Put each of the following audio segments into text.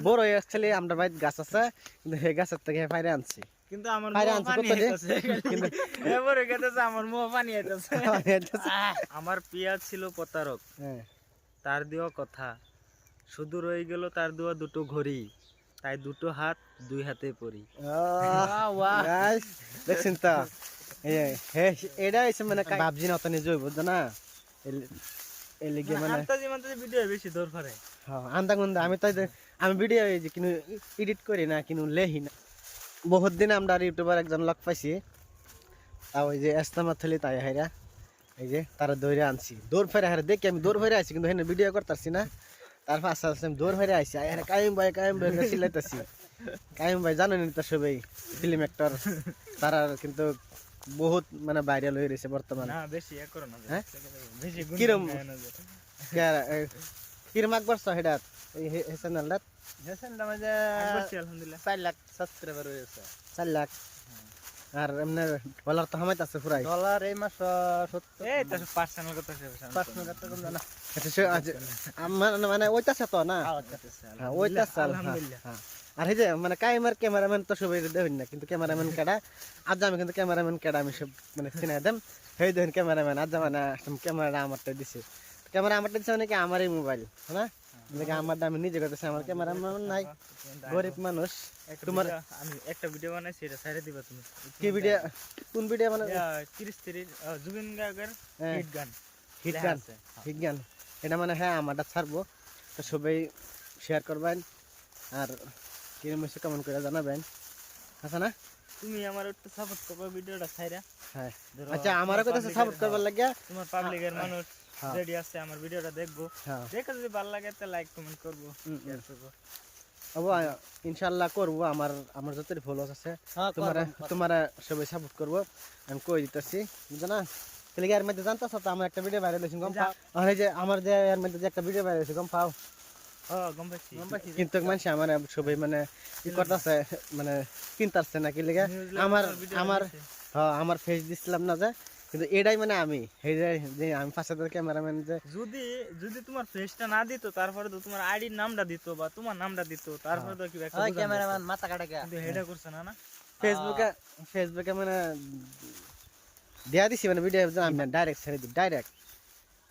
বড় অ্যাকচুয়ালি আমরা ভাই গাছ আছে কিন্তু এই গাছের থেকে ফাইরে আনছি কিন্তু আমার ফাইরে মুখ আনছি পানি কত রে আইতাছে কিন্তু এবারে গেতেছে আমার মুখ পানি আইতাছে আমার পিয়া ছিল প্রতারক হ্যাঁ তার দেওয়া কথা শুধু রয়ে গেল তার দেওয়া দুটো ঘড়ি তাই দুটো হাত দুই হাতে পড়ি গাইস দেখছেন তো এটা হইছে মানে ভাবছি না অতনে জয় বুঝছো না এই লিগে মানে আন্তাজি মান্তাজি ভিডিও বেশি দৌড় করে হ্যাঁ আন্দা গুন্দা আমি ভিডিও এই যে কিন্তু এডিট করি না কিন্তু লেহি না বহুত দিন আমরা ইউটিউবার একজন লোক পাইছি তাও ওই যে এস্তামা থলি তাই হাইরা এই যে তারা দৌড়ে আনছি দৌড় ফেরে হারে দেখি আমি দৌড় ফেরে আইছি কিন্তু হেনে ভিডিও করতেছি না তারপর আস্তে আস্তে আমি দৌড় ফেরে আইছি আরে কাইম ভাই সিলাইতেছি কাইম ভাই জানেন তো সবাই ফিল্ম অ্যাক্টর তারা কিন্তু বহুত মানে ভাইরাল হয়ে রয়েছে বর্তমানে না বেশি এ করো না হ্যাঁ? বেশি কিরম কিরম আকবর হেডাত এই চ্যানেলটা হেসেনটা মাঝে আলহামদুলিল্লাহ 4 লাখ সাবস্ক্রাইবার হয়েছে 4 লাখ আর এমনি ডলার তো হামাইতে আছে পুরাই ডলার এই মাস 70 এই তো পার্সোনাল কথা পার্সোনাল কত কম জানা আমার মানে ওইটাছে তো না হ্যাঁ ওইটাছে আলহামদুলিল্লাহ হ্যাঁ আর এই যে মানে কাইমার ক্যামেরাম্যান তো সবাই দেখেন না কিন্তু ক্যামেরাম্যান কেডা আজ আমি কিন্তু ক্যামেরাম্যান কেডা আমি সব মানে চিনাই দেম সেই দেখেন ক্যামেরাম্যান আজ মানে ক্যামেরাটা আমারটা দিছে ক্যামেরা আমারটা দিছে মানে কি আমারই মোবাইল হ্যাঁ দেখে আমার আমি নিজে করতেছি আমার ক্যামেরাম্যান নাই গরিব মানুষ তোমার আমি একটা ভিডিও বানাইছি এটা ছেড়ে দিবা তুমি কি ভিডিও কোন ভিডিও মানে 30 জুবিন গার্গের হিট গান এটা মানে হ্যাঁ আমারটা ছাড়বো তো সবাই শেয়ার করবেন আর কিরম হয়েছে কমেন্ট করে জানাবেন আচ্ছা না তুমি আমার একটু সাপোর্ট করবে ভিডিওটা ছাইরা হ্যাঁ আচ্ছা আমারও কথা সাপোর্ট করবার লাগিয়া তোমার পাবলিকের মানুষ রেডি আছে আমার ভিডিওটা দেখবো দেখে যদি ভালো লাগে তো লাইক কমেন্ট করবো শেয়ার করবো ইনশাআল্লাহ করবো আমার যত ফলোয়ার্স আছে তোমারা সবাই সাপোর্ট করবো আমি কই দিতেছি বুঝছো না তাহলে এর মধ্যে জানতো তো আমার একটা ভিডিও ভাইরাল হয়েছে গম পাও আর এই যে আমার যে এর মধ্যে যে একটা ভিডিও ভাইরাল হয়েছে গম পাও গম পাইছি কিন্তু মানুষ আমার সবাই মানে কি করতেছে মানে কিনতেছে নাকি লেগে আমার ফেস দিছিলাম না যে কিন্তু এটাই মানে আমি এই যে আমি ফার্স্টে ক্যামেরাম্যান যে যদি তোমার ফেসটা না দিত তারপরে তো তোমার আইডির নামটা দিত বা তোমার নামটা দিত তারপরে তো কি একটা ক্যামেরাম্যান মাথা কাটা কে কিন্তু হেডা করছ না ফেসবুকে মানে দেয়া দিছি মানে ভিডিও আমি ডাইরেক্ট ছেড়ে দিই ডাইরেক্ট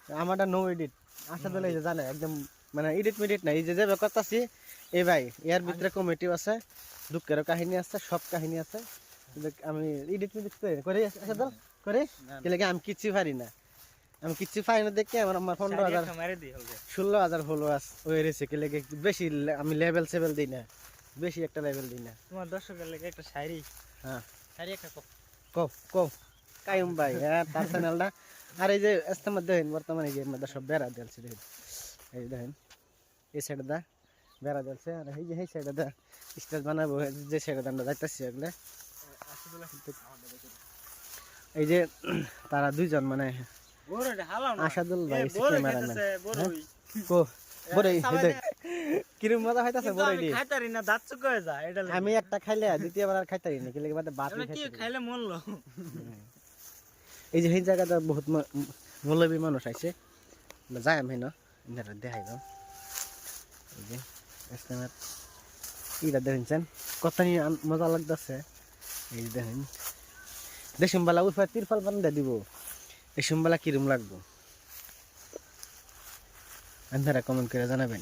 আমারটা নো এডিট আশা দিলে জানে একদম মানে এডিট মেডিট নাই এই যে যে করতেছি এই ভাই এর ভিতরে কমেডিও আছে দুঃখেরও কাহিনী আছে সব কাহিনী আছে আমি এডিট মেডিট করে আচ্ছা দল করে তাহলে আমি কিচ্ছু পারি না দেখে আমার 16,000 ফলোয়ার্স হয়ে রয়েছে কেলে বেশি আমি লেভেল সেভেল দিই না বেশি একটা লেভেল দিই না তোমার দর্শকের লেগে একটা শায়রি হ্যাঁ শায়রি একটা কও কাইম ভাই হ্যাঁ তার চ্যানেলটা আর এই যে ইস্তেমার দেখেন বর্তমানে যে মধ্যে সব বেড়া দিয়েছে দেখেন এই দেখেন এই সাইডে দা বেড়া দিয়েছে আর এই যে এই সাইডে দা স্টেজ বানাবো যে সাইডে আমরা যাইতেছি এগুলো এই যে তারা দুইজন মানে আসাদুল ভাই ক্যামেরাম্যান কো বড় কিরম মজা হইতাছে বড় দি খাইতারি না দাঁত চুক হয়ে যায় এটা আমি একটা খাইলে দ্বিতীয়বার আর খাইতারি না কি লাগে বাদে ভাত কি খাইলে মনলো এই যে এই জায়গাটা বহুত মৌলবী মানুষ আইছে যাই আমি না ইনারা দেখাইব এই যে ইসলামের ইরা দেখেন কত নিয়ে মজা লাগতেছে এই দেখেন দেশমবালা উঠে তিরপাল বান্ধা দিব দেশমবালা কিরম লাগবো আপনারা কমেন্ট করে জানাবেন।